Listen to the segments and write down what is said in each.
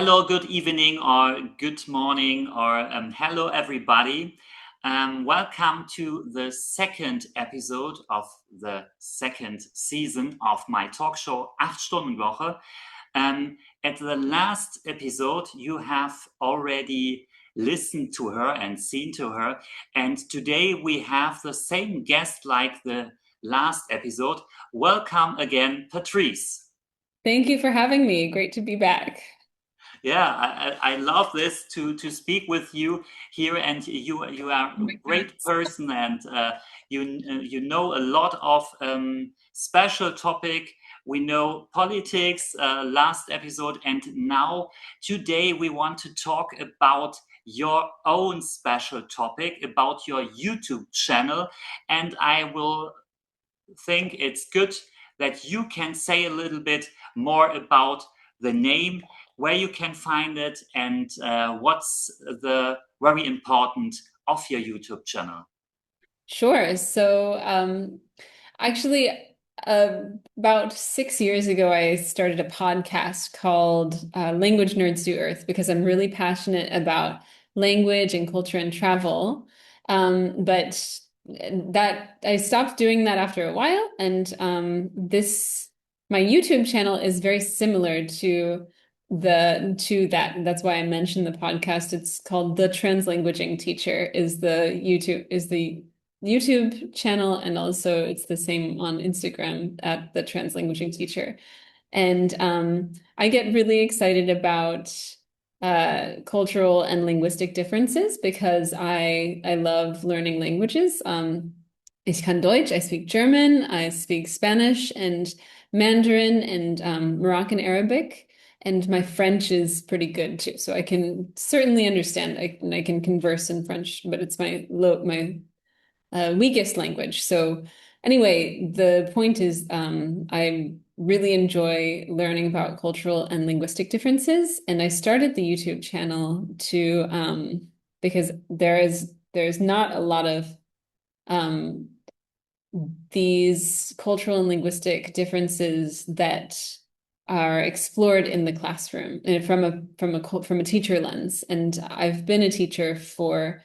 hello, good evening, or good morning, or hello, everybody. Welcome to the second episode of the second season of my talk show Achtstundenwoche. At the last episode, you have already listened to her and seen to her. And today we have the same guest like the last episode. Welcome again, Patrice. Thank you for having me. Great to be back. Yeah, I love this to speak with you here, and you are Oh a my great goodness. person, and you know a lot of special topic. We know politics last episode, and now today we want to talk about your own special topic about your YouTube channel, and I will think it's good that you can say a little bit more about the name, where you can find it, and what's the very important of your YouTube channel. Sure. Actually, about 6 years ago, I started a podcast called Language Nerds Do Earth because I'm really passionate about language and culture and travel. But that I stopped doing that after a while, and this my YouTube channel is very similar to that. That's why I mentioned the podcast. It's called The Translanguaging Teacher is the YouTube channel, and also it's the same on Instagram at The Translanguaging Teacher. And I get really excited about cultural and linguistic differences because I love learning languages. Ich kann Deutsch, I speak German, I speak Spanish and Mandarin and Moroccan Arabic. And my French is pretty good too, so I can certainly understand. I can converse in French, but it's my weakest language. So anyway, the point is, I really enjoy learning about cultural and linguistic differences, and I started the YouTube channel to because there's not a lot of these cultural and linguistic differences that are explored in the classroom and from a teacher lens. And I've been a teacher for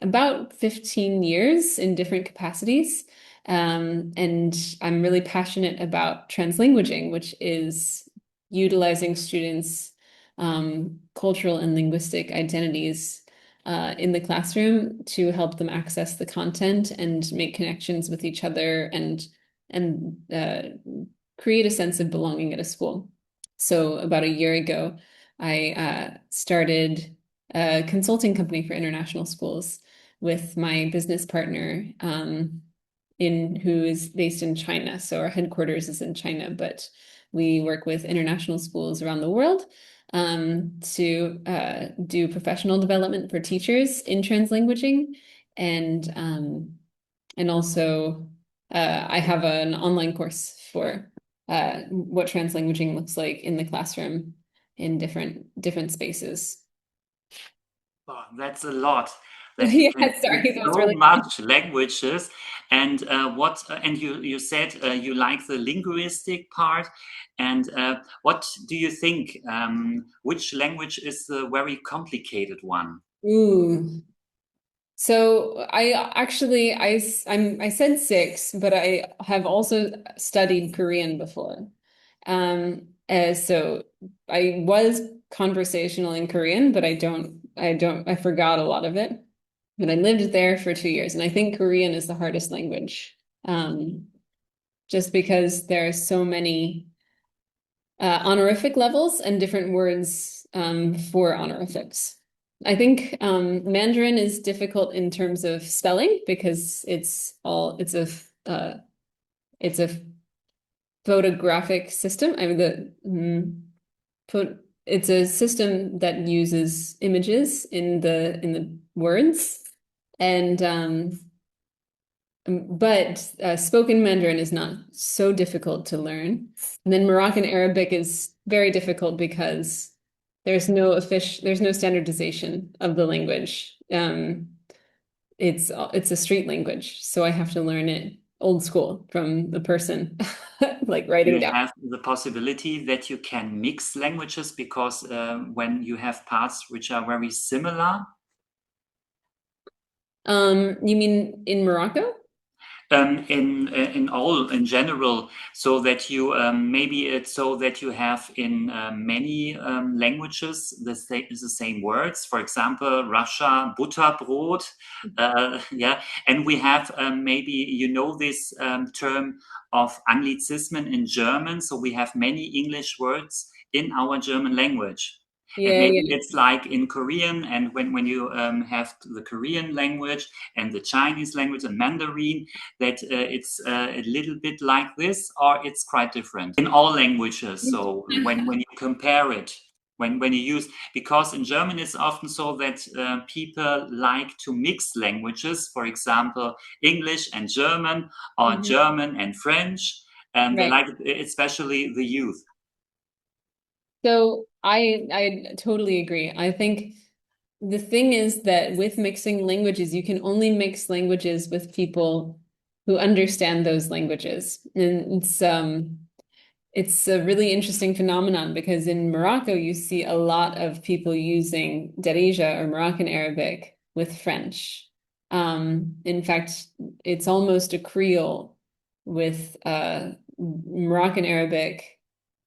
about 15 years in different capacities. And I'm really passionate about translanguaging, which is utilizing students' cultural and linguistic identities in the classroom to help them access the content and make connections with each other and create a sense of belonging at a school. So about a year ago, I started a consulting company for international schools with my business partner who is based in China. So our headquarters is in China, but we work with international schools around the world to do professional development for teachers in translanguaging, and also I have an online course for what translanguaging looks like in the classroom in different spaces. Oh, that's a lot that you Yeah, can sorry, speak that was so really much languages. And you said you like the linguistic part. And what do you think? Which language is the very complicated one? Ooh. So I said six, but I have also studied Korean before. So I was conversational in Korean, but I forgot a lot of it. But I lived there for 2 years, and I think Korean is the hardest language, just because there are so many honorific levels and different words for honorifics. I think Mandarin is difficult in terms of spelling because it's a photographic system. I mean it's a system that uses images in the words, and but spoken Mandarin is not so difficult to learn. And then Moroccan Arabic is very difficult because there's no standardization of the language. It's a street language, so I have to learn it old school from the person. like writing You down. have the possibility that you can mix languages because when you have parts which are very similar, You mean in Morocco? in general, so that you maybe it's so that you have in many languages the same words. For example, Russia, Butterbrot, yeah, and we have maybe you know this term of Anglizismen in German. So we have many English words in our German language. And Yeah, maybe yeah. it's like in Korean, and when you have the Korean language and the Chinese language and Mandarin, that it's a little bit like this, or it's quite different in all languages. So when you compare it, when you use, because in German it's often so that people like to mix languages, for example, English and German, or Mhm. German and French, and they Right. like it, especially the youth. So I totally agree. I think the thing is that with mixing languages, you can only mix languages with people who understand those languages. And it's a really interesting phenomenon because in Morocco, you see a lot of people using Darija or Moroccan Arabic with French. In fact, it's almost a Creole with Moroccan Arabic,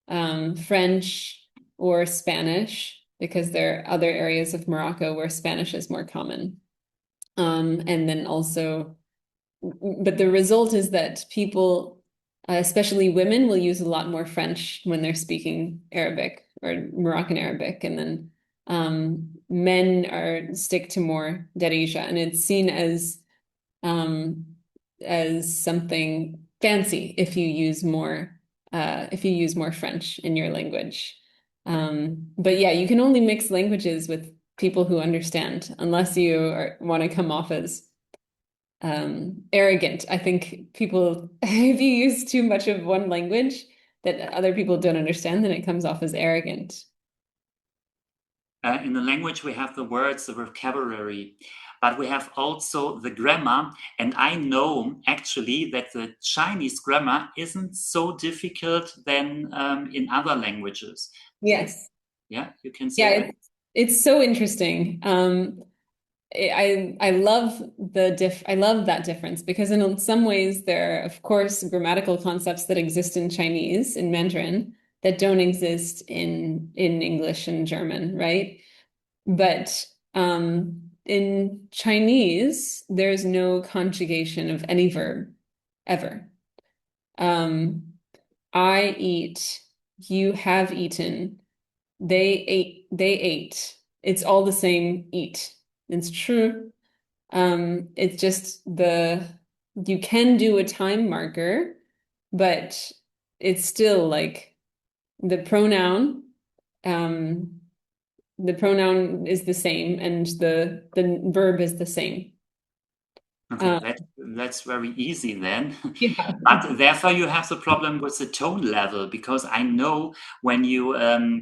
French, or Spanish, because there are other areas of Morocco where Spanish is more common. And then also, but the result is that people, especially women, will use a lot more French when they're speaking Arabic or Moroccan Arabic, and then men are stick to more Darija, and it's seen um, as something fancy if you use more French in your language. But yeah, you can only mix languages with people who understand, unless you want to come off as arrogant. I think people, if you use too much of one language that other people don't understand, then it comes off as arrogant. In the language, we have the words, the vocabulary, but we have also the grammar. And I know actually that the Chinese grammar isn't so difficult than in other languages. Yes. Yeah, you can say Yeah, that. it's so interesting. I love I love that difference because in some ways there are, of course, grammatical concepts that exist in Chinese, in Mandarin, that don't exist in English and German, right? But in Chinese, there's no conjugation of any verb ever. Um, I eat, you have eaten, they ate. It's all the same eat. It's true. It's just you can do a time marker, but it's still like the pronoun, um, the pronoun is the same and the verb is the same. Okay, Um, that's very easy then. yeah. But therefore, you have the problem with the tone level, because I know when you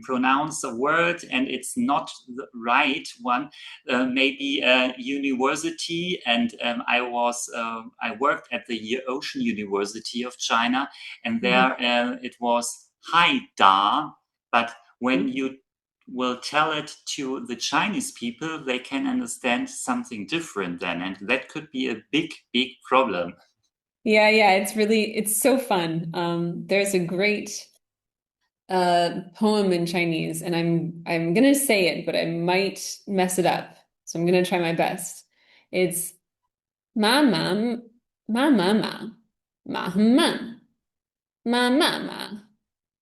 pronounce a word and it's not the right one, maybe university, and I worked at the Ocean University of China, and there it was Hai Da, but when you will tell it to the Chinese people, they can understand something different then. And that could be a big, big problem. Yeah, yeah, it's so fun. There's a great poem in Chinese, and I'm gonna say it, but I might mess it up. So I'm gonna try my best. It's ma ma ma ma ma ma ma ma ma ma,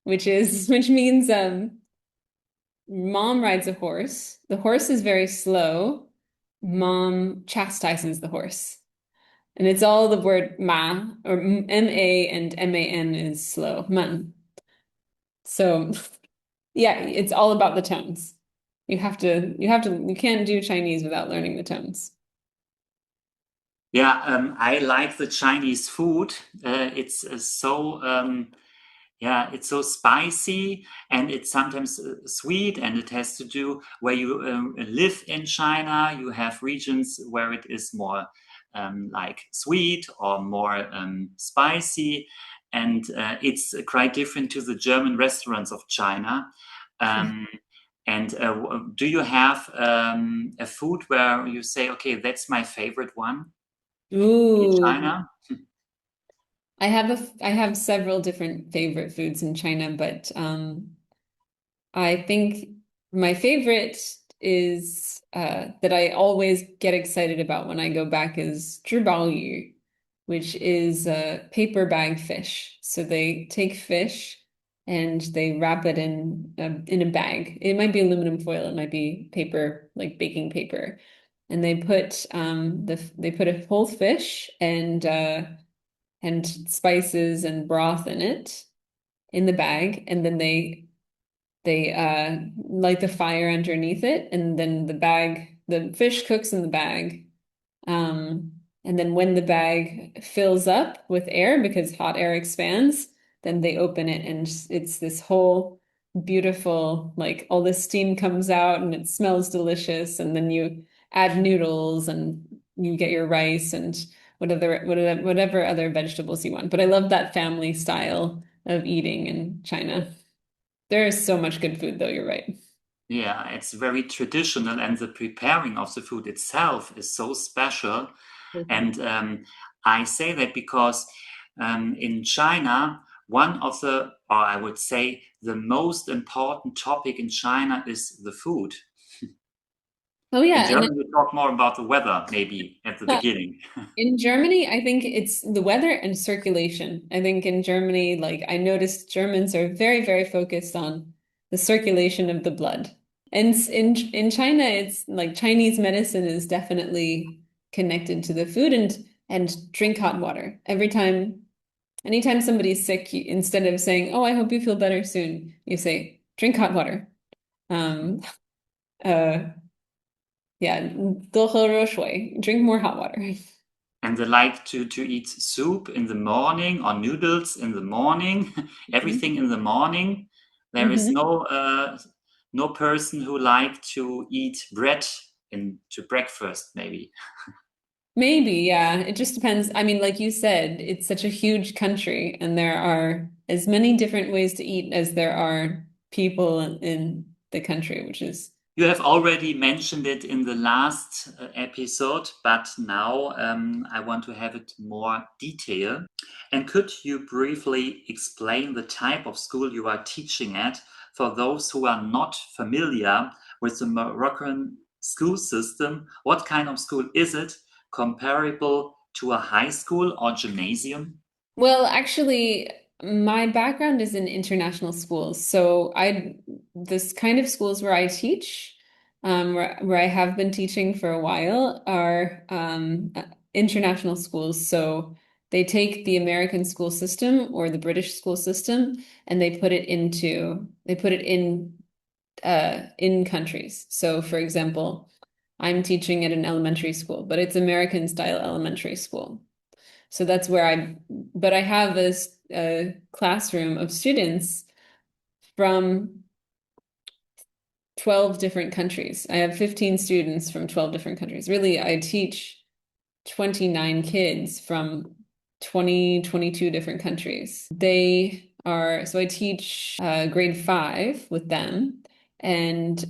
which means mom rides a horse. The horse is very slow. Mom chastises the horse. And it's all the word ma or ma and man is slow. Man. So yeah, it's all about the tones. You can't do Chinese without learning the tones. Yeah, I like the Chinese food. It's yeah, it's so spicy, and it's sometimes sweet, and it has to do where you live in China. You have regions where it is more like sweet or more spicy. and it's quite different to the German restaurants of China. And do you have a food where you say, okay, that's my favorite one in China? I have several different favorite foods in China, but I think my favorite is that I always get excited about when I go back is zhibaoyu, which is a paper bag fish. So they take fish and they wrap it in a bag. It might be aluminum foil, it might be paper, like baking paper, and they put a whole fish and spices and broth in it in the bag, and then they light the fire underneath it, and then the fish cooks in the bag. And then when the bag fills up with air, because hot air expands, then they open it and it's this whole beautiful, like all the steam comes out and it smells delicious. And then you add noodles and you get your rice and whatever other vegetables you want. But I love that family style of eating in China. There is so much good food, though, you're right. Yeah, it's very traditional, and the preparing of the food itself is so special. And I say that because in China, one of or I would say the most important topic in China is the food. Oh, yeah. In Germany, we talk more about the weather, maybe at the beginning. In Germany, I think it's the weather and circulation. I think in Germany, like I noticed Germans are very, very focused on the circulation of the blood. And in China, it's like Chinese medicine is definitely connected to the food and drink hot water. Anytime somebody's sick, instead of saying, "Oh, I hope you feel better soon," you say, "Drink hot water." Um, uh, yeah, 多喝热水, drink more hot water. And they like to eat soup in the morning or noodles in the morning, everything in the morning. There is no person who like to eat bread into breakfast, maybe. Maybe, yeah. It just depends. I mean, like you said, it's such a huge country, and there are as many different ways to eat as there are people in the country, which is. You have already mentioned it in the last episode, but now I want to have it more detail. And could you briefly explain the type of school you are teaching at for those who are not familiar with the Moroccan school system? What kind of school is it? Comparable to a high school or gymnasium? Well, actually, my background is in international schools. So this kind of schools where I teach, where I have been teaching for a while are international schools. So they take the American school system or the British school system and they put it in countries. So for example, I'm teaching at an elementary school, but it's American style elementary school. So that's where but I have a classroom of students from 12 different countries. I have 15 students from 12 different countries. Really, I teach 29 kids from 22 different countries. So I teach grade 5 with them. And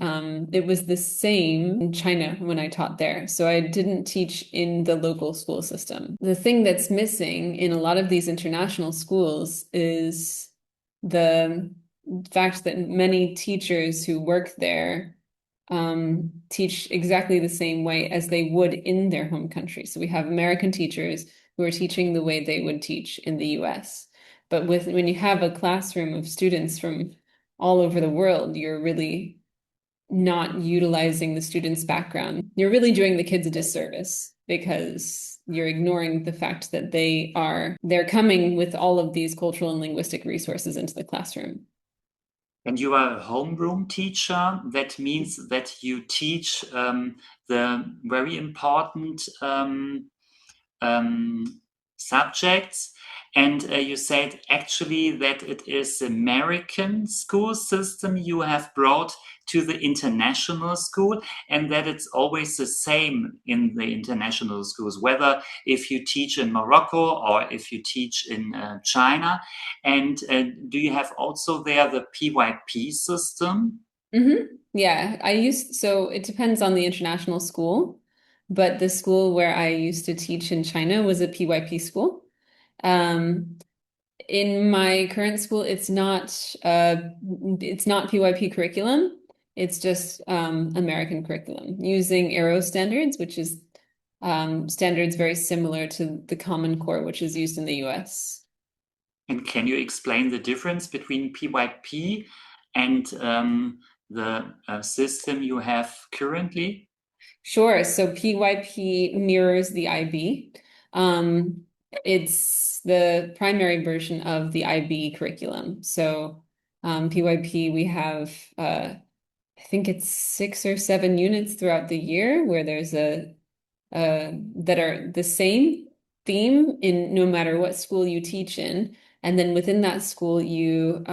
it was the same in China when I taught there. So I didn't teach in the local school system. The thing that's missing in a lot of these international schools is the fact that many teachers who work there teach exactly the same way as they would in their home country. So we have American teachers who are teaching the way they would teach in the US. But when you have a classroom of students from all over the world, you're really not utilizing the student's background. You're really doing the kids a disservice because you're ignoring the fact that they're coming with all of these cultural and linguistic resources into the classroom. And you are a homeroom teacher. That means that you teach the very important subjects, And you said actually that it is American school system you have brought to the international school, and that it's always the same in the international schools, whether if you teach in Morocco or if you teach in China. And do you have also there the PYP system? Yeah, so it depends on the international school, but the school where I used to teach in China was a PYP school. Um, in my current school, it's not PYP curriculum. It's just American curriculum using Arrow standards, which is standards very similar to the Common Core, which is used in the US. And can you explain the difference between PYP and the system you have currently? Sure. So PYP mirrors the IB. It's the primary version of the IB curriculum. So PYP, we have, I think it's 6 or 7 units throughout the year where there's that are the same theme in no matter what school you teach in. And then within that school, you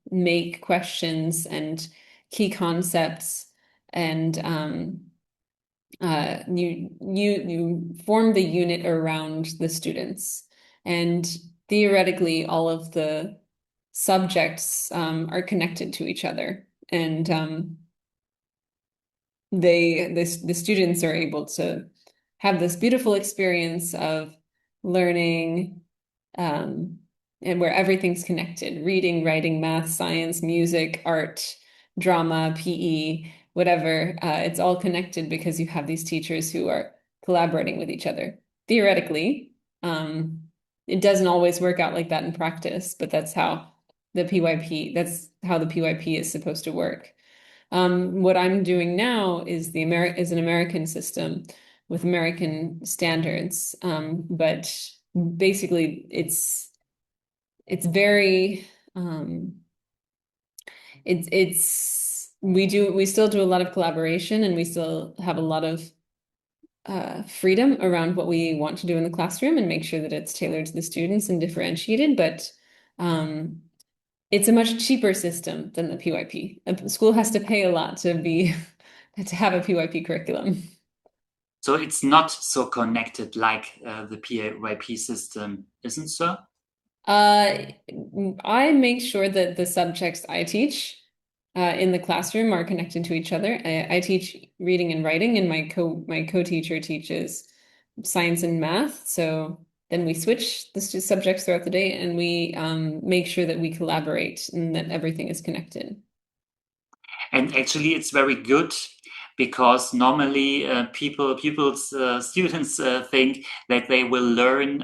make questions and key concepts and you form the unit around the students, and theoretically, all of the subjects are connected to each other, and the students are able to have this beautiful experience of learning, um, and where everything's connected: reading, writing, math, science, music, art, drama, PE, whatever. It's all connected because you have these teachers who are collaborating with each other. Theoretically, it doesn't always work out like that in practice, but that's how the PYP is supposed to work. What I'm doing now is is an American system with American standards, but basically it's very we still do a lot of collaboration, and we still have a lot of freedom around what we want to do in the classroom and make sure that it's tailored to the students and differentiated, but it's a much cheaper system than the PYP. A school has to pay a lot to have a PYP curriculum. So it's not so connected like the PYP system, isn't so? Uh, I make sure that the subjects I teach in the classroom are connected to each other. I teach reading and writing, and my co-teacher teaches science and math. So then we switch the subjects throughout the day, and we make sure that we collaborate and that everything is connected. And actually, it's very good because normally students think that they will learn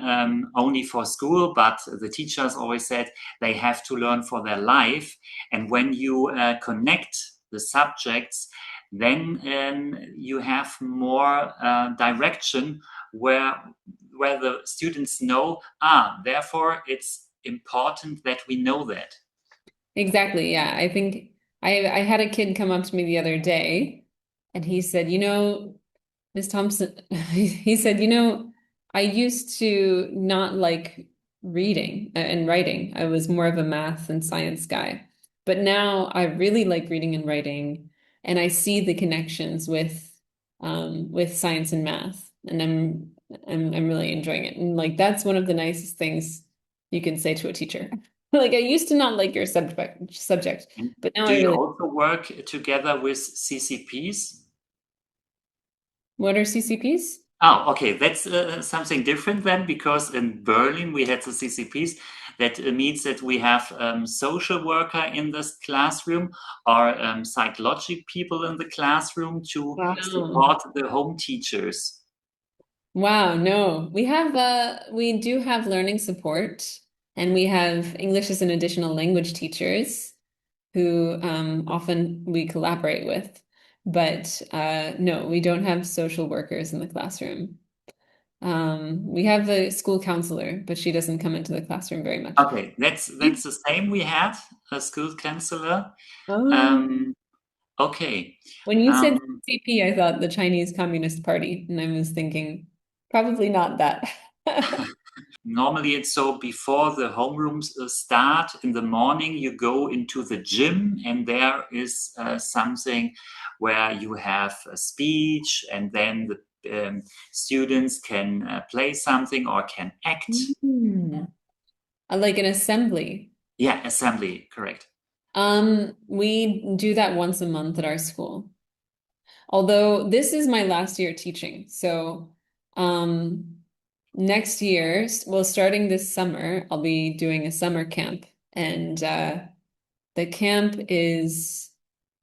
only for school, but the teachers always said they have to learn for their life. And when you connect the subjects, then you have more direction where the students know, therefore it's important that we know that. Exactly. Yeah. I think I had a kid come up to me the other day, and he said, Miss Thompson, he said, I used to not like reading and writing. I was more of a math and science guy. But now I really like reading and writing, and I see the connections with science and math, and I'm really enjoying it. And like that's one of the nicest things you can say to a teacher. Like I used to not like your subject, And but now do I you really. also work together with CCPs? What are CCPs? Oh, okay. That's something different then, because in Berlin we had the CCPs. That means that we have social worker in this classroom or psychological people in the classroom to Wow. support the home teachers. Wow, no. We do have learning support, and we have English as an additional language teachers who often we collaborate with. But no, we don't have social workers in the classroom. We have a school counselor, but she doesn't come into the classroom very much. Okay, that's the same. We had a school counselor. Oh. Um, okay. When you said Um, CP, I thought the Chinese Communist Party, and I was thinking probably not that. normally it's so before the homerooms start in the morning, you go into the gym and there is something where you have a speech and then the students can play something or can act. Like an assembly. Yeah, assembly, correct. We do that once a month at our school. Although this is my last year teaching. So next year, well, starting this summer, I'll be doing a summer camp. And the camp is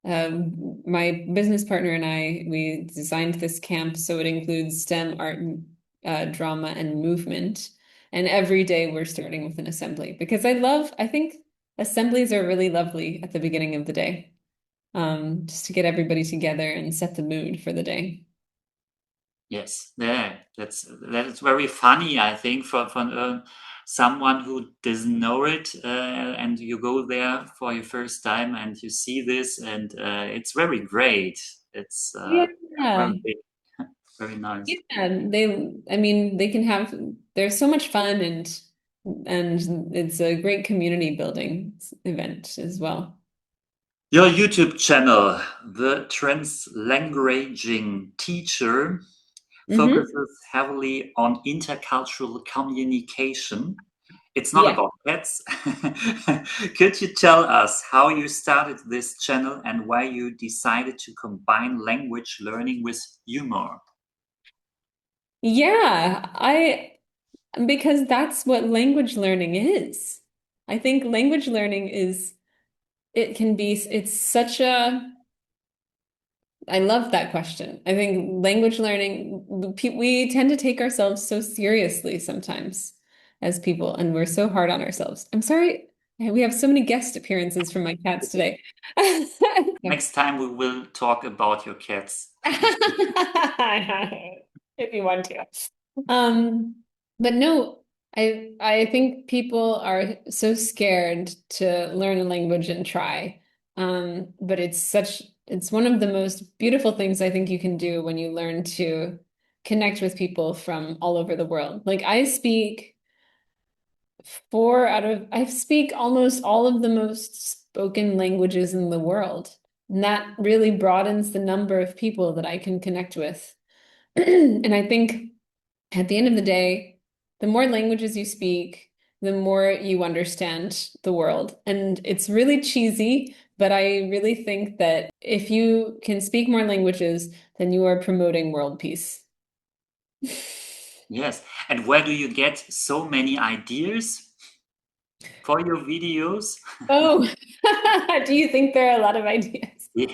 my business partner and we designed this camp so it includes STEM, art, drama, and movement. And every day we're starting with an assembly because I think assemblies are really lovely at the beginning of the day, just to get everybody together and set the mood for the day. Yes, yeah, that is very funny, I think, for someone who doesn't know it, and you go there for your first time and you see this, and it's very great. It's Yeah. very, very nice. Yeah, I mean, they can have, there's so much fun and it's a great community building event as well. Your YouTube channel, The Translanguaging Teacher, Hmm. focuses heavily on intercultural communication. It's not Yeah. about pets. Could you tell us how you started this channel and why you decided to combine language learning with humor? Yeah, because that's what language learning is. I think language learning it's such a, I love that question. I think language learning, we tend to take ourselves so seriously sometimes as people, and we're so hard on ourselves. I'm sorry, we have so many guest appearances from my cats today. Next time we will talk about your cats. If you want to. Um, but no, I think people are so scared to learn a language and try. But it's one of the most beautiful things I think you can do when you learn to connect with people from all over the world. Like I speak almost all of the most spoken languages in the world. And that really broadens the number of people that I can connect with. And I think at the end of the day, the more languages you speak, the more you understand the world. And it's really cheesy, but I really think that if you can speak more languages, then you are promoting world peace. Yes. And where do you get so many ideas for your videos? Oh, do you think there are a lot of ideas? Yeah.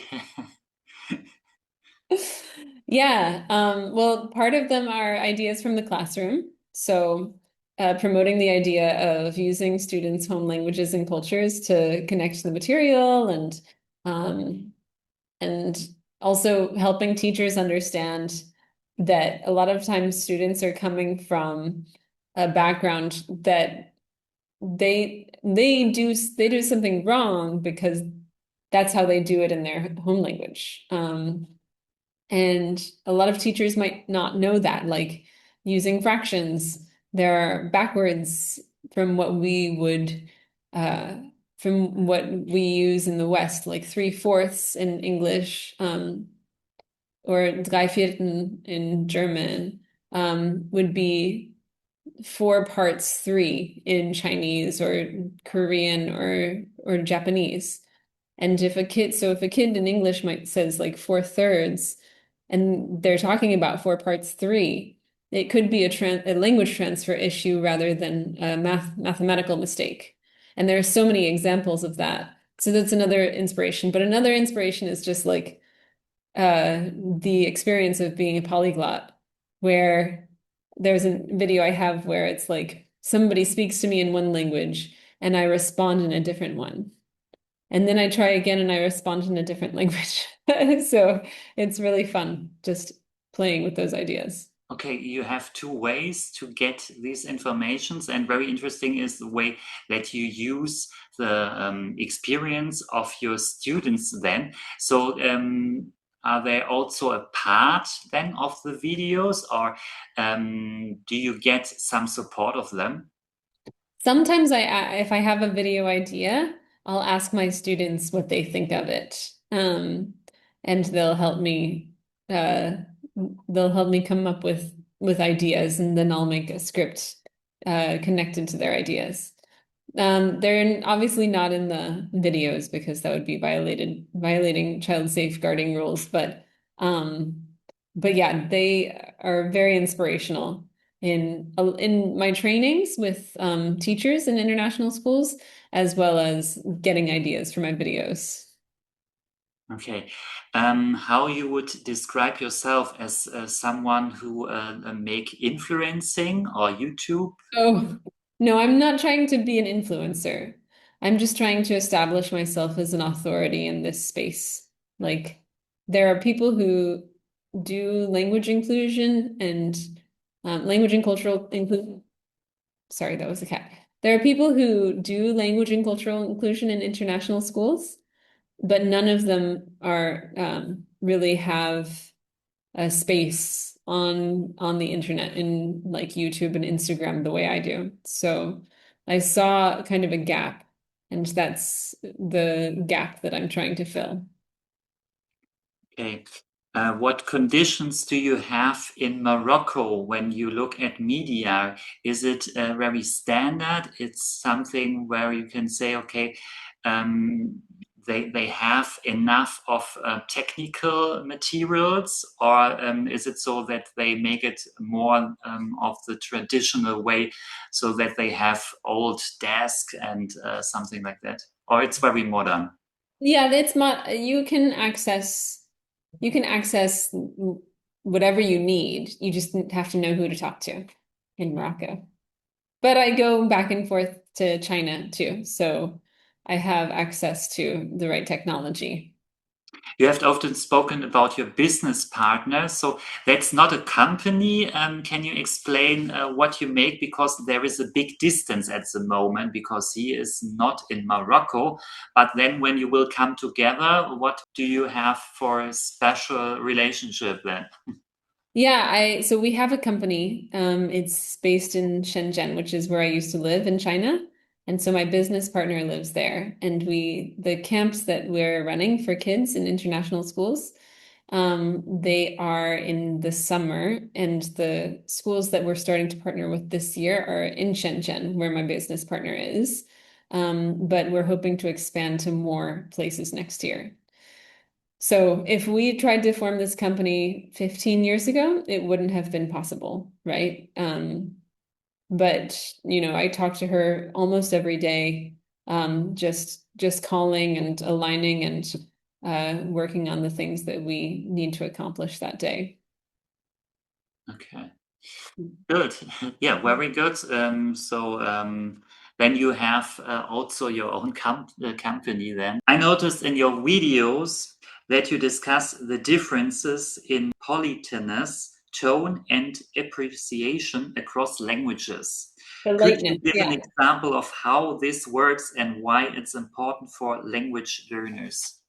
Yeah, well, part of them are ideas from the classroom. So, promoting the idea of using students' home languages and cultures to connect to the material um, and also helping teachers understand that a lot of times students are coming from a background that they do something wrong because that's how they do it in their home language. And a lot of teachers might not know that, like using fractions, they're backwards from what we would, from what we use in the West, like 3/4 in English, or drei Vierten in German, would be 4 parts 3 in Chinese or Korean or Japanese. And if a kid in English might says like 4/3, and they're talking about 4 parts 3, it could be a language transfer issue rather than a mathematical mistake. And there are so many examples of that. So that's another inspiration. But another inspiration is just like the experience of being a polyglot, where there's a video I have where it's like somebody speaks to me in one language and I respond in a different one. And then I try again and I respond in a different language. So it's really fun just playing with those ideas. Okay, you have two ways to get these informations, and very interesting is the way that you use the experience of your students then. So are they also a part then of the videos, or do you get some support of them? Sometimes if I have a video idea, I'll ask my students what they think of it. And uh, they'll help me come up with ideas, and then I'll make a script connected to their ideas. Obviously not in the videos because that would be violating child safeguarding rules, but yeah, they are very inspirational in my trainings with teachers in international schools, as well as getting ideas for my videos. Okay. How you would describe yourself as someone who make influencing or YouTube? Oh, no, I'm not trying to be an influencer. I'm just trying to establish myself as an authority in this space. Like, there are people who do language inclusion and language and cultural inclusion. Sorry, that was a cat. There are people who do language and cultural inclusion in international schools, but none of them are really have a space on the internet in like YouTube and Instagram the way I do. So I saw kind of a gap, and that's the gap that I'm trying to fill. Okay. What conditions do you have in Morocco when you look at media? Is it very standard? It's something where you can say, okay, um, they have enough of technical materials, or is it so that they make it more of the traditional way, so that they have old desk and something like that? Or it's very modern? Yeah, it's not, you can access whatever you need. You just have to know who to talk to in Morocco. But I go back and forth to China too, so I have access to the right technology. You have often spoken about your business partner. So that's not a company. Can you explain what you make? Because there is a big distance at the moment because he is not in Morocco. But then when you will come together, what do you have for a special relationship then? Yeah, so we have a company. It's based in Shenzhen, which is where I used to live in China. And so my business partner lives there. And the camps that we're running for kids in international schools, they are in the summer. And the schools that we're starting to partner with this year are in Shenzhen, where my business partner is. But we're hoping to expand to more places next year. So if we tried to form this company 15 years ago, it wouldn't have been possible, right? But I talk to her almost every day, just calling and aligning and working on the things that we need to accomplish that day. Okay. Good. Yeah, very good. Then you have also your own company then. I noticed in your videos that you discuss the differences in politeness, tone, and appreciation across languages. Could you Politeness, give an yeah. example of how this works and why it's important for language learners?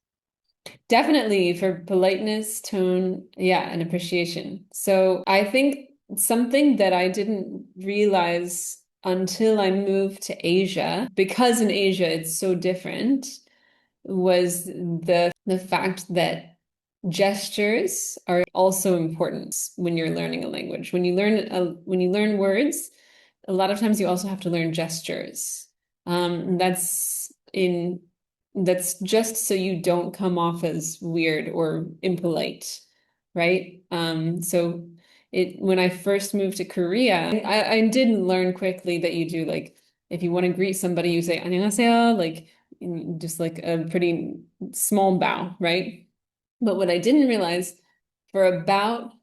Definitely for politeness, tone, yeah, and appreciation. So I think something that I didn't realize until I moved to Asia, because in Asia it's so different, was the fact that gestures are also important when you're learning a language. When you learn words, a lot of times you also have to learn gestures. That's just so you don't come off as weird or impolite, right? So when I first moved to Korea, I didn't learn quickly that you do like if you want to greet somebody, you say 안녕하세요, like just like a pretty small bow, right? But what I didn't realize for about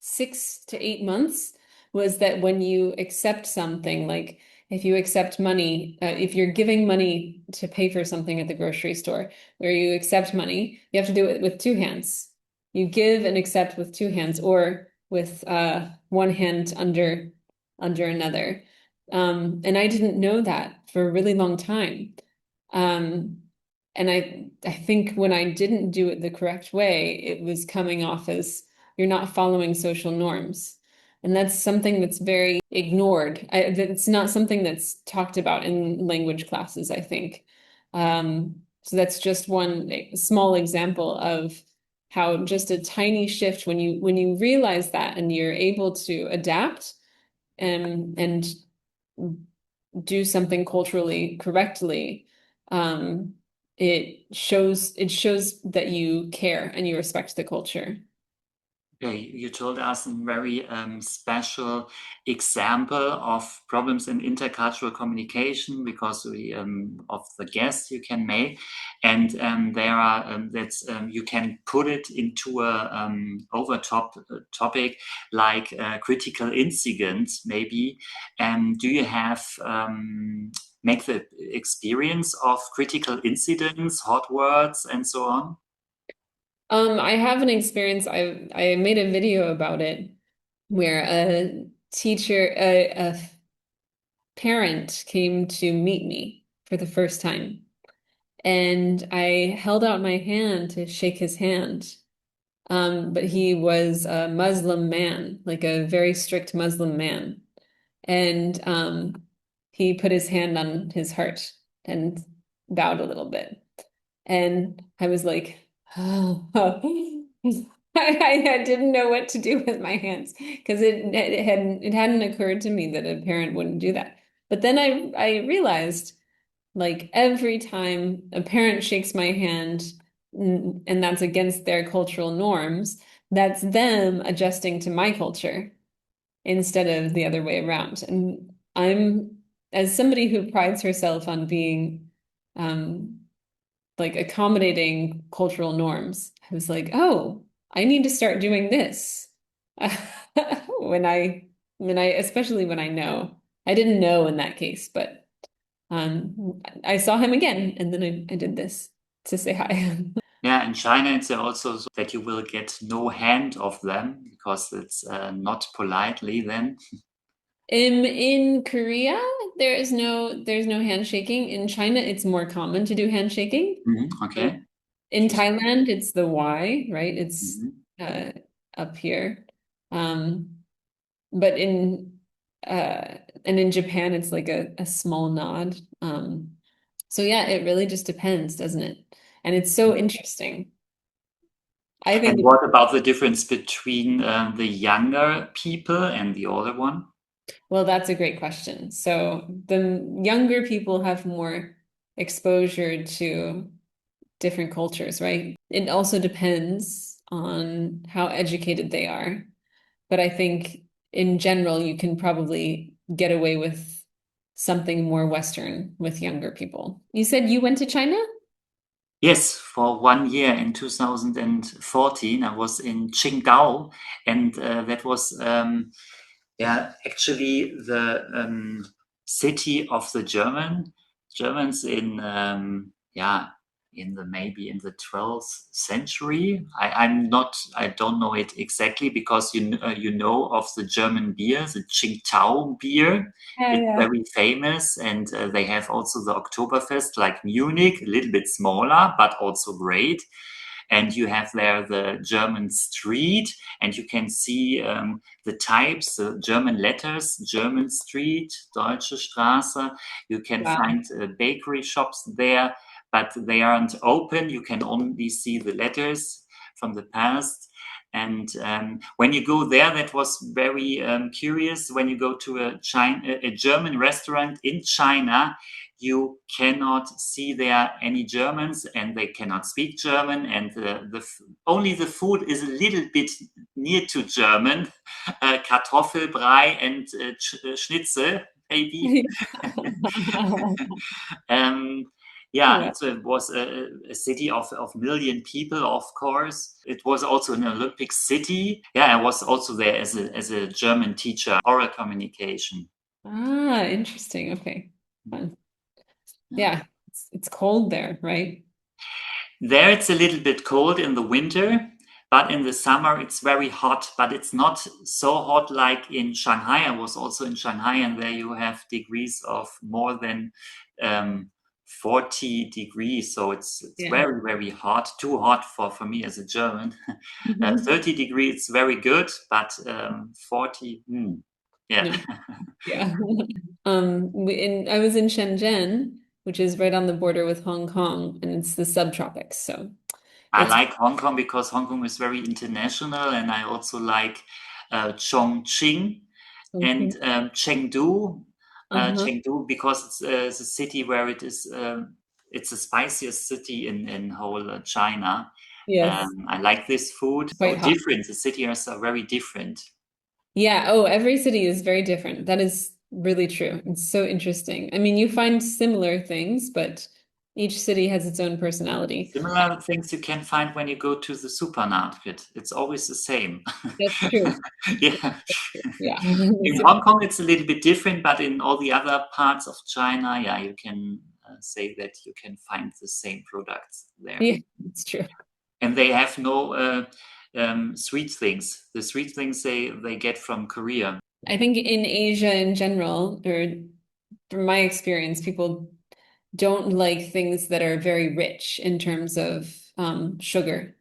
6 to 8 months was that when you accept something, like if you accept money, if you're giving money to pay for something at the grocery store, where you accept money, you have to do it with two hands. You give and accept with two hands, or with one hand under another. And I didn't know that for a really long time. Um, And I think when I didn't do it the correct way, it was coming off as you're not following social norms. And that's something that's very ignored. It's not something that's talked about in language classes, I think. So that's just one small example of how just a tiny shift when you realize that and you're able to adapt and do something culturally correctly, it shows that you care and you respect the culture. Okay, you told us a very special example of problems in intercultural communication because of the guests you can make, and there are you can put it into a overtop topic like critical incidents, maybe. Do you have make the experience of critical incidents, hot words, and so on? I have an experience. I made a video about it where a parent came to meet me for the first time, and I held out my hand to shake his hand. But he was a Muslim man, like a very strict Muslim man. And he put his hand on his heart and bowed a little bit. And I was like, oh. I didn't know what to do with my hands because it hadn't occurred to me that a parent wouldn't do that. But then I realized like every time a parent shakes my hand and that's against their cultural norms, that's them adjusting to my culture instead of the other way around. And I'm, as somebody who prides herself on being um, like accommodating cultural norms, I was like, oh, I need to start doing this. when I, especially when I know. I didn't know in that case, but I saw him again, and then I did this to say hi. Yeah, in China, it's also so that you will get no hand of them because it's not politely then. In Korea, there's no handshaking. In China, it's more common to do handshaking. Okay. In Thailand, it's the Y, right? It's Mhm. uh, up here. Um, but in Japan, it's like a small nod. So yeah, it really just depends, doesn't it? And it's so interesting. I And think, what about the difference between the younger people and the older one? well, that's a great question. So the younger people have more exposure to different cultures, right? It also depends on how educated they are. But I think in general, you can probably get away with something more Western with younger people. You said you went to China? Yes, for 1 year in 2014, I was in Qingdao, and that was yeah, actually the city of the Germans in yeah, in the maybe in the 12th century. I don't know it exactly because you know of the German beer, the Qingdao beer. Yeah, It's yeah. very famous, and they have also the Oktoberfest like Munich, a little bit smaller, but also great. And you have there the German street, and you can see the types, the German letters, German street, Deutsche Straße. You can Wow. find bakery shops there, but they aren't open. You can only see the letters from the past. And when you go there, that was very curious. When you go to a German restaurant in China, you cannot see there any Germans, and they cannot speak German, and only the food is a little bit near to German, Kartoffelbrei and Schnitzel, maybe. um, yeah, Wow. it was a city of million people, of course. It was also an Olympic city. Yeah, I was also there as a German teacher, oral communication. Ah, interesting. Okay. Fun. Yeah. Yeah, it's cold there, right? There it's a little bit cold in the winter, but in the summer it's very hot, but it's not so hot like in Shanghai. I was also in Shanghai, and there you have degrees of more than um, 40 degrees, so it's Yeah. very, very hot, too hot for me as a German. Mhm. 30 degrees, it's very good, but 40, yeah. No. Yeah. I was in Shenzhen, which is right on the border with Hong Kong, and it's the subtropics. So I it's like Hong Kong because Hong Kong is very international, and I also like Chongqing and something. Chengdu. Uh-huh. Chengdu because it's a city where it's the spiciest city in whole China. Yes. I like this food. So Quite hot. different. The cities are very different. Yeah. Oh, every city is very different. That is really true. It's so interesting. I mean, you find similar things, but each city has its own personality. Similar things you can find when you go to the supermarket. It's always the same. That's true. Yeah. Yeah. In Hong Kong, it's a little bit different, but in all the other parts of China, yeah, you can say that you can find the same products there. Yeah, it's true. And they have no sweet things. The sweet things they get from Korea. I think in Asia in general, or from my experience, people don't like things that are very rich in terms of sugar.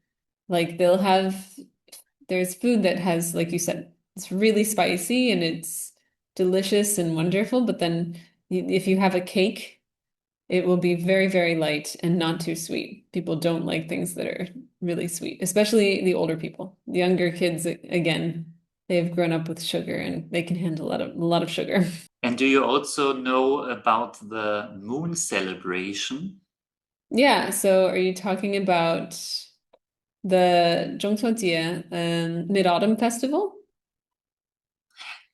Like there's food that has, like you said, it's really spicy and it's delicious and wonderful, but then if you have a cake, it will be very, very light and not too sweet. People don't like things that are really sweet, especially the older people. The younger kids, again, they've grown up with sugar and they can handle a lot of sugar. And do you also know about the moon celebration? Yeah, so are you talking about the 中秋节, Mid-Autumn Festival?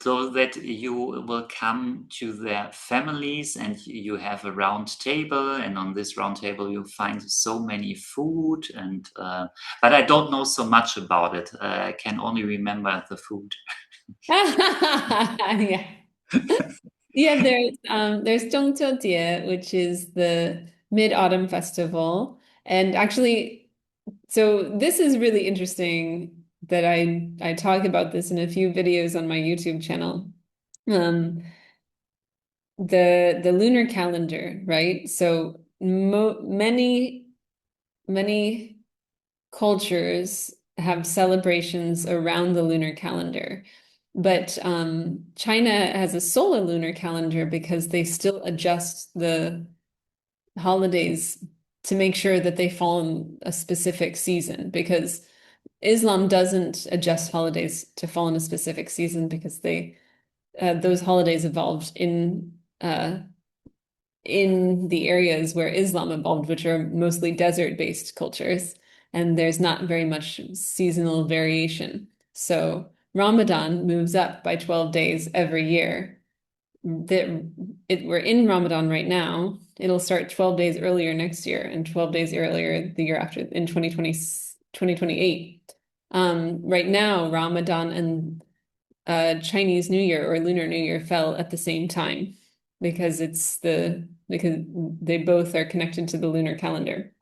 So that you will come to their families and you have a round table, and on this round table you find so many food, and but I don't know so much about it. I can only remember the food. Yeah. Yeah, there's 中秋节, which is the Mid-Autumn Festival. And actually, so this is really interesting that I talk about this in a few videos on my YouTube channel. Um, the lunar calendar, right? So mo many cultures have celebrations around the lunar calendar. But China has a solar lunar calendar because they still adjust the holidays to make sure that they fall in a specific season, because Islam doesn't adjust holidays to fall in a specific season because those holidays evolved in the areas where Islam evolved, which are mostly desert-based cultures, and there's not very much seasonal variation. So Ramadan moves up by 12 days every year. We're in Ramadan right now. It'll start 12 days earlier next year and 12 days earlier the year after in 2028. Right now, Ramadan and Chinese New Year or Lunar New Year fell at the same time because because they both are connected to the lunar calendar.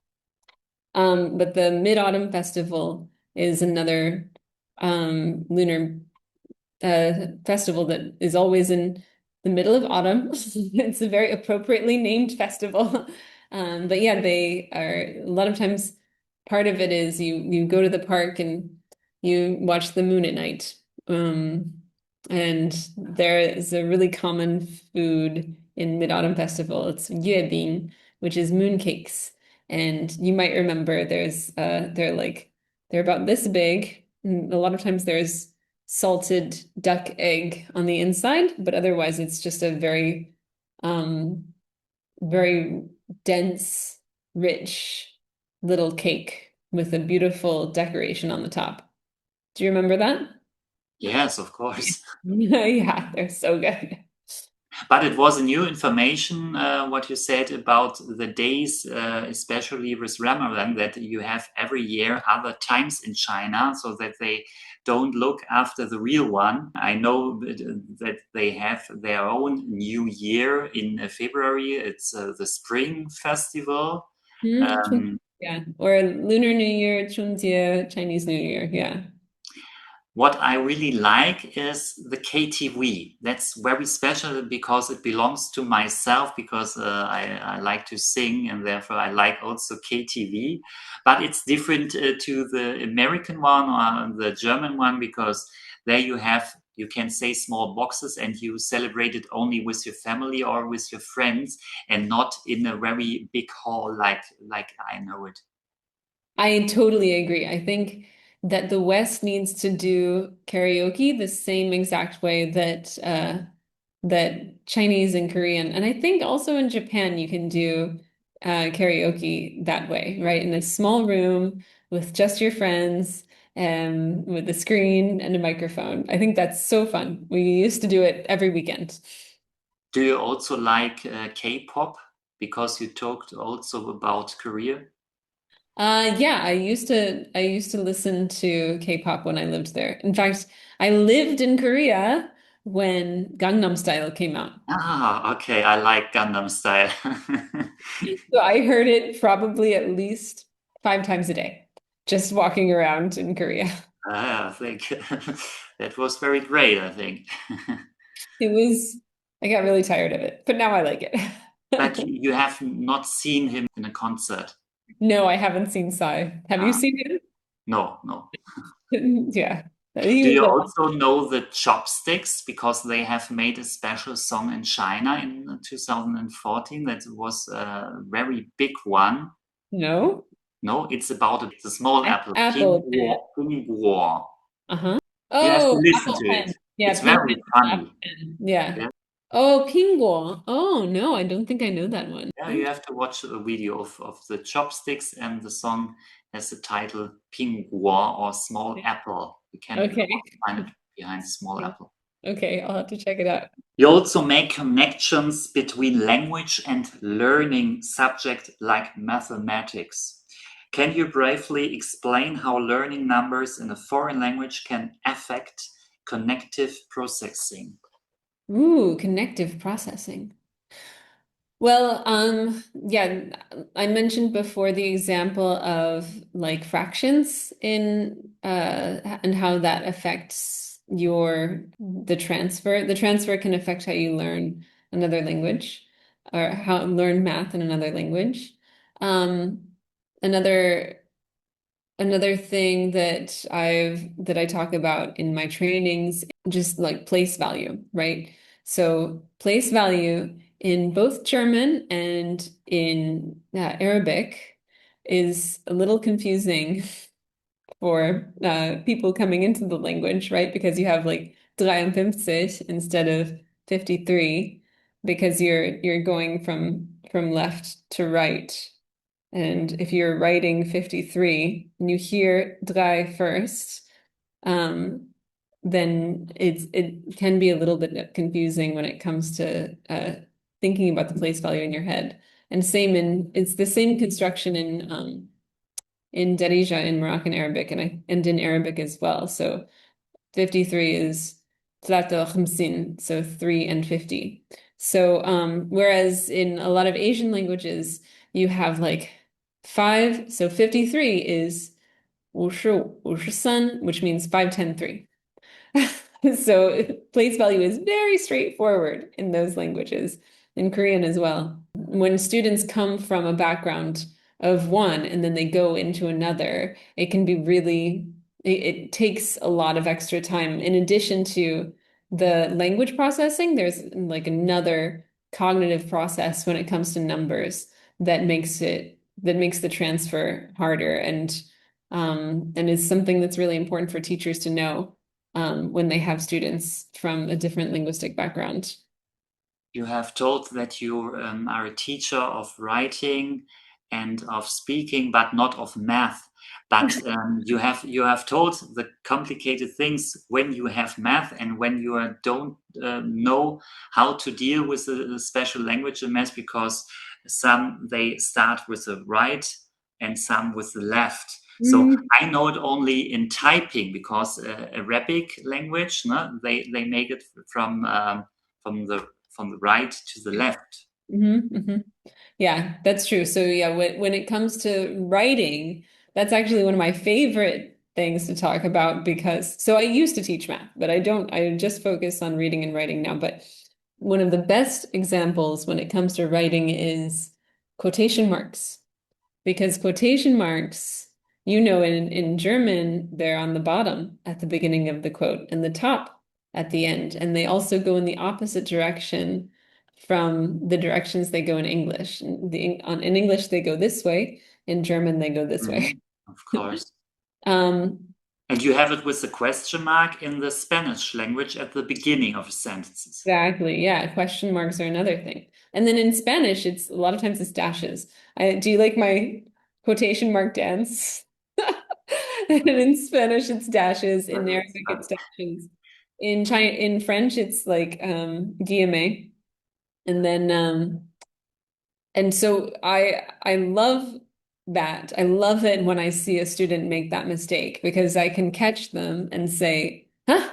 But the Mid-Autumn Festival is another lunar festival that is always in the middle of autumn. It's a very appropriately named festival. But yeah, they are a lot of times part of it is you go to the park and you watch the moon at night. And there is a really common food in Mid-Autumn Festival. It's yuebing, which is mooncakes. And you might remember they're about this big. And a lot of times there's salted duck egg on the inside, but otherwise it's just a um, very dense, rich little cake with a beautiful decoration on the top. Do you remember that? Yes, of course. Yeah, they're so good. But it was a new information what you said about the days, especially with Ramadan, that you have every year other times in China, so that they don't look after the real one. I know that they have their own new year in February. It's the Spring Festival. Um, Yeah, or Lunar New Year, Chunjie, Chinese New Year. Yeah. What I really like is the KTV. That's very special because it belongs to myself, because I like to sing, and therefore I like also KTV. But it's different to the American one or the German one, because there you can say small boxes and you celebrate it only with your family or with your friends, and not in a very big hall like I know it. I totally agree. I think that the West needs to do karaoke the same exact way that that Chinese and Korean, and I think also in Japan you can do karaoke that way, right? In a small room with just your friends, with a screen and a microphone. I think that's so fun. We used to do it every weekend. Do you also like K-pop? Because you talked also about Korea. Yeah, I used to listen to K-pop when I lived there. In fact, I lived in Korea when Gangnam Style came out. Ah, okay. I like Gundam Style. So I heard it probably at least 5 times a day, just walking around in Korea. I think that was very great, I think. I got really tired of it, but now I like But it. you have not seen him in a concert. No, I haven't seen Psy. Have you Ah, seen no, no. him? Yeah. He Do was you a, also know the Chopsticks? Because they have made a special song in China in 2014. That was a very big one. no. No, it's about the small apple, Apple pen. Pinguo. Uh-huh. You have to Oh, listen Apple to it. pen. Yeah, It's pen very and Apple funny. pen. Yeah. Yeah, Oh, Pinguo. Oh, no, I don't think I know that one. yeah, you have to watch a video of the chopsticks, and the song has the title Pinguo or Small Apple. You can Okay. find it behind Small Apple. Okay, I'll have to check it out. You also make connections between language and learning subject like mathematics. Can you briefly explain how learning numbers in a foreign language can affect connective processing? Ooh, connective processing. Well, yeah, I mentioned before the example of like fractions in and how that affects the transfer. The transfer can affect how you learn another language or how learn math in another language. Um, another Another thing that I talk about in my trainings, just like place value, right? So place value in both German and in Arabic is a little confusing for people coming into the language, right? Because you have like 53 instead of 53, because you're going from left to right. And if you're writing 53 and you hear drei first, um, then it can be a little bit confusing when it comes to thinking about the place value in your head. And it's the same construction in Darija in Moroccan Arabic and in Arabic as well. So 53 is ثلاثة وخمسين, so 3 and 50. So whereas in a lot of Asian languages, you have like 5, so 53 is 50, which means 5, 10, 3. So place value is very straightforward in those languages, in Korean as well. When students come from a background of one and then they go into another, it can be it takes a lot of extra time. In addition to the language processing, there's like another cognitive process when it comes to numbers that makes the transfer harder and is something that's really important for teachers to know when they have students from a different linguistic background. You have told that you are a teacher of writing and of speaking, but not of math. But you have told the complicated things when you have math, and when you don't know how to deal with the special language in math, because some they start with the right and some with the left. So Mm. I know it only in typing, because Arabic language, no, they make it from the right to the left. Hmm. Yeah, that's true. So yeah, when it comes to writing, that's actually one of my favorite things to talk about because so I used to teach math, but I just focus on reading and writing now. But one of the best examples when it comes to writing is quotation marks. Because quotation marks, in German, they're on the bottom at the beginning of the quote and the top at the end. And they also go in the opposite direction from the directions they go in English. In English, they go this way. In German, they go this way. Of course. Um, And you have it with the question mark in the Spanish language at the beginning of sentences. exactly. Yeah. Question marks are another thing. And then in Spanish, it's a lot of times it's dashes. Do you like my quotation mark dance? And in Spanish, it's dashes. In Arabic, it's dashes. In French, it's like guillemets. And then and so I love that. I love it when I see a student make that mistake because I can catch them and say, huh,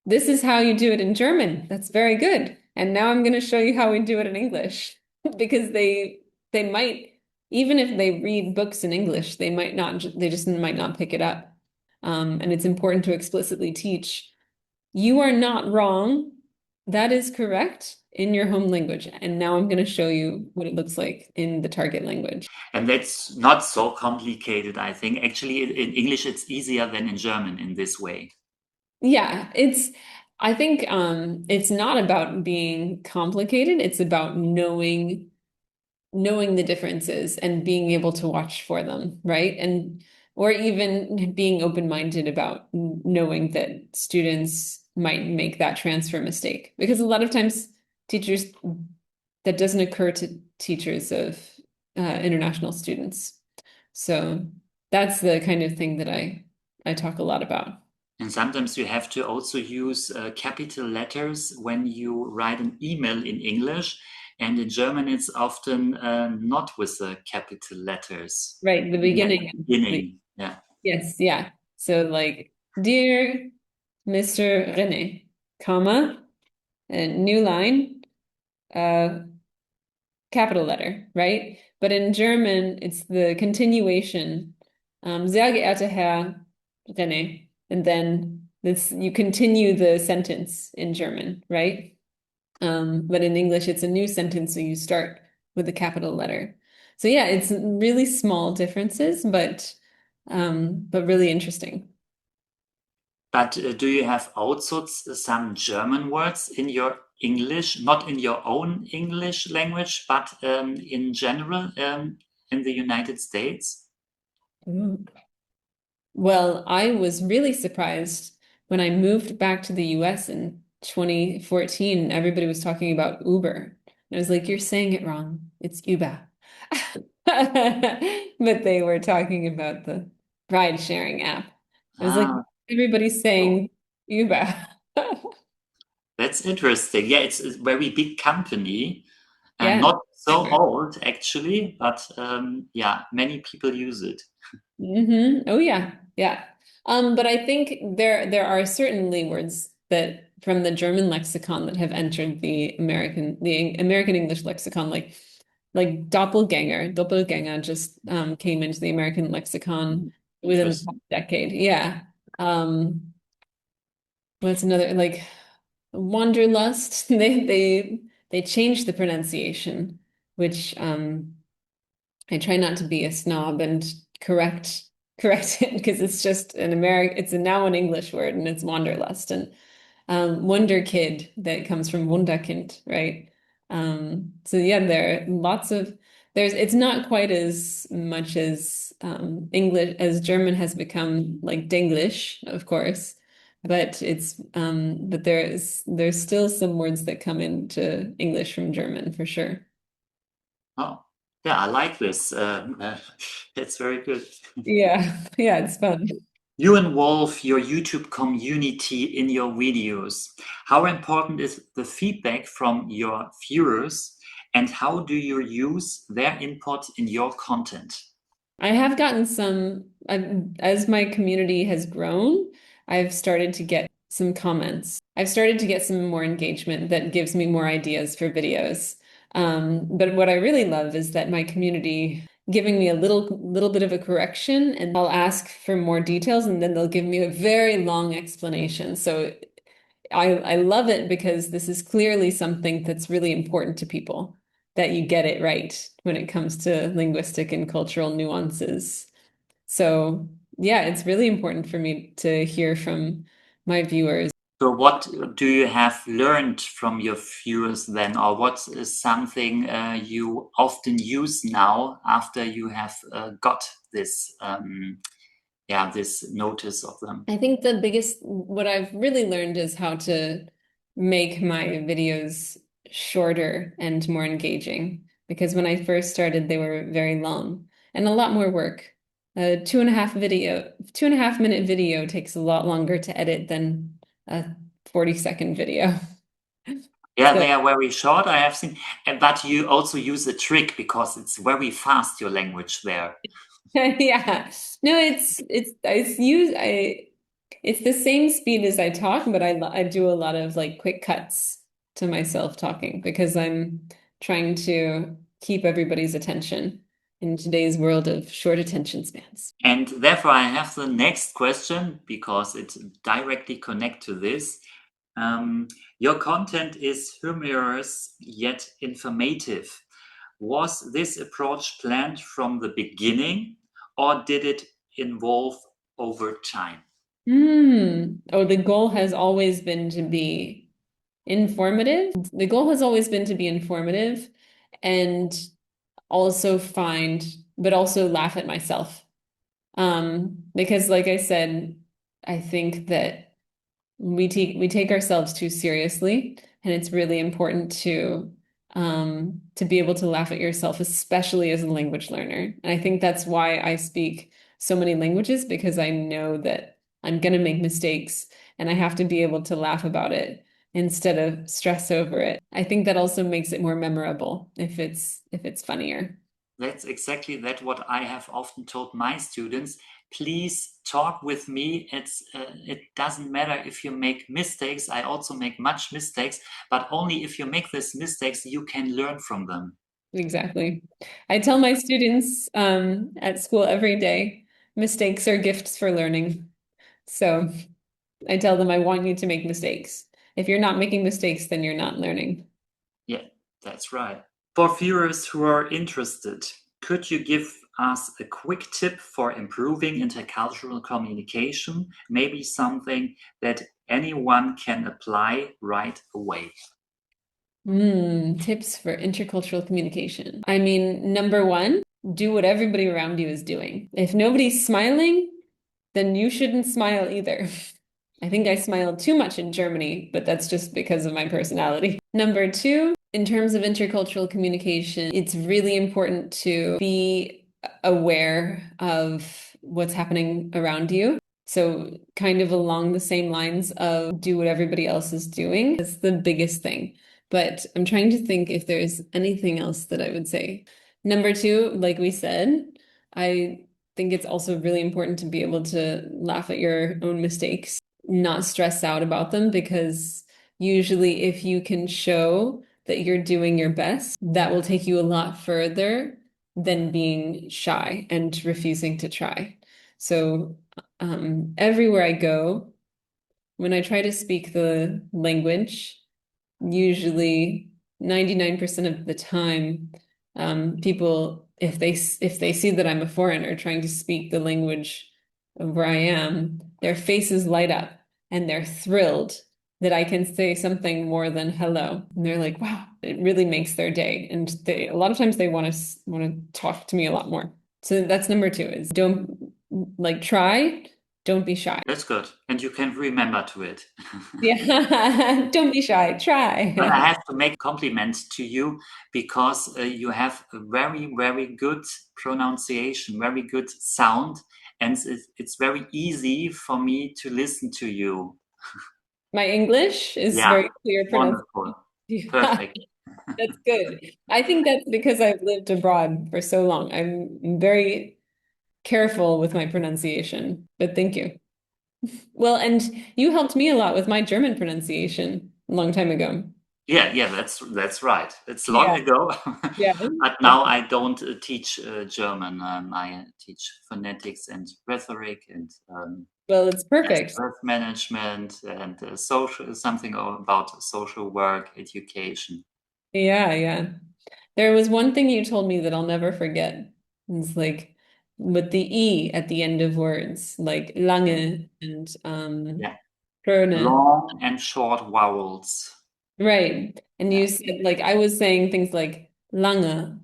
this is how you do it in German. That's very good. And now I'm going to show you how we do it in English because they might even if they read books in English, they just might not pick it up. And it's important to explicitly teach, you are not wrong. That is correct in your home language. And now I'm going to show you what it looks like in the target language. And that's not so complicated, I think. Actually, in English, it's easier than in German in this way. Yeah, I think it's not about being complicated. It's about knowing the differences and being able to watch for them, right? And or even being open-minded about knowing that students might make that transfer mistake. Because a lot of times teachers, that doesn't occur to teachers of international students. So that's the kind of thing that I talk a lot about. And sometimes you have to also use capital letters when you write an email in English. And in German, it's often not with the capital letters. Right, the beginning. Beginning, yeah. Yes, yeah. So like, dear Mr. René, comma, and new line, capital letter, right? But in German, it's the continuation. Sehr geehrter Herr René. And then you continue the sentence in German, right? But in English, it's a new sentence, so you start with a capital letter. So yeah, it's really small differences, but really interesting. But do you have also some German words in your English, not in your own English language, but in general in the United States? Mm. Well, I was really surprised when I moved back to the US in 2014. Everybody was talking about Uber. And I was like, you're saying it wrong. It's Uber. But they were talking about the ride sharing app. I was like, Ah, everybody's saying Uber. that's interesting. Yeah, it's a very big company and Yeah. not so old actually, but yeah, many people use it. Oh yeah, yeah. But I think there are certainly words that from the German lexicon that have entered the American English lexicon, like doppelganger. Doppelganger just came into the American lexicon within the Interesting. past decade. Yeah. What's another like wanderlust? They changed the pronunciation, which I try not to be a snob and correct it because it's now an English word and it's wanderlust and wonder kid that comes from Wunderkind, right? So yeah, there are lots of it's not quite as much as English as German has become like Denglish, of course, but there's still some words that come into English from German for sure. Oh, yeah, I like this. It's very good. Yeah, yeah, it's fun. You involve your YouTube community in your videos. How important is the feedback from your viewers, and how do you use their input in your content? I have gotten as my community has grown, I've started to get some comments. I've started to get some more engagement that gives me more ideas for videos. But what I really love is that my community giving me a little bit of a correction, and I'll ask for more details, and then they'll give me a very long explanation. So I love it because this is clearly something that's really important to people, that you get it right when it comes to linguistic and cultural nuances. So yeah, it's really important for me to hear from my viewers. So what do you have learned from your viewers then, or what is something you often use now after you have got this, this notice of them? I think what I've really learned is how to make my videos shorter and more engaging. Because when I first started, they were very long and a lot more work. A 2.5 minute video takes a lot longer to edit than a 40-second video. Yeah, So they are very short, I have seen. But you also use a trick because it's very fast, your language there. yeah. No, it's the same speed as I talk, but I do a lot of like quick cuts to myself talking because I'm trying to keep everybody's attention in today's world of short attention spans. And therefore, I have the next question because it directly connects to this. Your content is humorous yet informative. Was this approach planned from the beginning, or did it evolve over time? Oh, the goal has always been to be informative. The goal has always been to be informative and also but also laugh at myself. Because like I said, I think that we take ourselves too seriously, and it's really important to be able to laugh at yourself, especially as a language learner. And I think that's why I speak so many languages, because I know that I'm gonna make mistakes and I have to be able to laugh about it instead of stress over it. I think that also makes it more memorable if it's funnier. That's exactly that what I have often told my students. Please talk with me. It doesn't matter if you make mistakes. I also make much mistakes, but only if you make these mistakes, you can learn from them. Exactly. I tell my students at school every day, mistakes are gifts for learning. So I tell them I want you to make mistakes. If you're not making mistakes, then you're not learning. Yeah, that's right. For viewers who are interested, could you give us a quick tip for improving intercultural communication? Maybe something that anyone can apply right away. Tips for intercultural communication. I mean, number one, do what everybody around you is doing. If nobody's smiling, then you shouldn't smile either. I think I smiled too much in Germany, but that's just because of my personality. Number two, in terms of intercultural communication, it's really important to be aware of what's happening around you. So, kind of along the same lines of do what everybody else is doing. That's the biggest thing. But I'm trying to think if there's anything else that I would say. Number two, like we said, I think it's also really important to be able to laugh at your own mistakes, not stress out about them, because usually if you can show that you're doing your best, that will take you a lot further than being shy and refusing to try. So everywhere I go, when I try to speak the language, usually 99% of the time, people, if they see that I'm a foreigner trying to speak the language of where I am, their faces light up and they're thrilled that I can say something more than hello. And they're like, wow, it really makes their day. And a lot of times they want to talk to me a lot more. So that's number two, is don't try, don't be shy. That's good. And you can remember to it. Yeah, don't be shy, But try. I have to make compliments to you because you have a very, very good pronunciation, very good sound, and it's very easy for me to listen to you. My English is Yeah, very clear pronunciation. wonderful. Yeah, Perfect. that's good. I think that's because I've lived abroad for so long. I'm very careful with my pronunciation, but thank you. Well, and you helped me a lot with my German pronunciation a long time ago. Yeah, that's right. It's long Yeah. ago, Yeah. but now I don't teach German. I teach phonetics and rhetoric and Well, it's yes, perfect. earth management and social something about social work, education. Yeah, yeah. There was one thing you told me that I'll never forget. It's like with the E at the end of words, like lange and Yeah, schöne. long and short vowels. Right. And Yeah. you said like I was saying things like lange,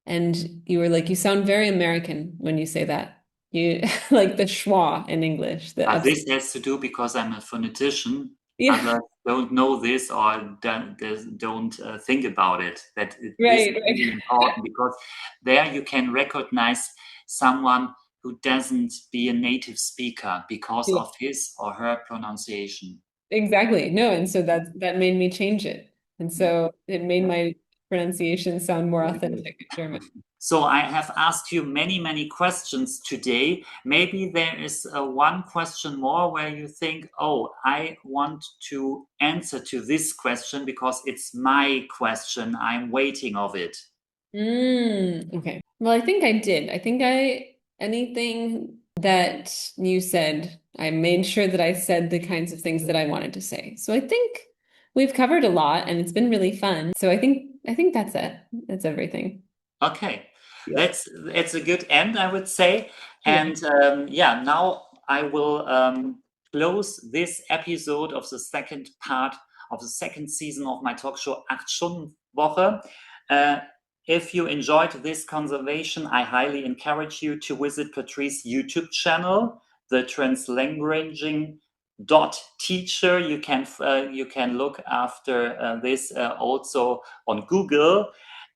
and you were like, you sound very American when you say that. You like the schwa in English, the But ups. this has to do because I'm a phonetician. Yeah, Others don't know this or don't think about it. This right, is really right. important because there you can recognize someone who doesn't be a native speaker because Yeah, of his or her pronunciation. exactly. No, and so that made me change it. And so it made my pronunciation sound more Very good. authentic in German. So I have asked you many questions today. Maybe there is one question more where you think, oh, I want to answer to this question because it's my question. I'm waiting of it. Okay. Well, I think I did. I think anything that you said, I made sure that I said the kinds of things that I wanted to say. So I think we've covered a lot and it's been really fun. So I think that's it. That's everything. Okay, Yeah. that's a good end, I would say. Yeah. And yeah, now I will close this episode of the second part of the second season of my talk show Achtstundenwoche. Uh, if you enjoyed this conversation, I highly encourage you to visit Patrice's YouTube channel, the Translanguaging teacher. You can look after this also on Google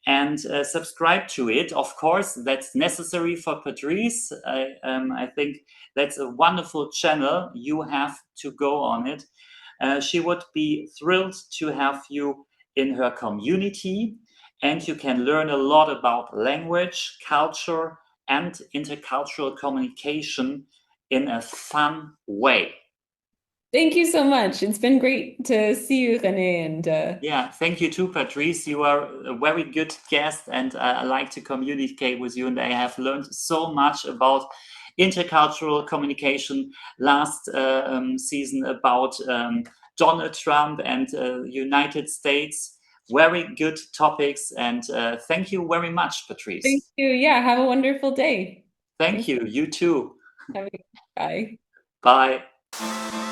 and subscribe to it. Of course, that's necessary for Patrice. I think that's a wonderful channel. You have to go on it. She would be thrilled to have you in her community, and you can learn a lot about language, culture, and intercultural communication in a fun way. Thank you so much. It's been great to see you, Renee, and Yeah, thank you too, Patrice. You are a very good guest, and I like to communicate with you. And I have learned so much about intercultural communication last season about Donald Trump and United States. Very good topics, and thank you very much, thank Patrice. you. Yeah, have a wonderful day. Thank Thank you. You too. you. Bye. Bye.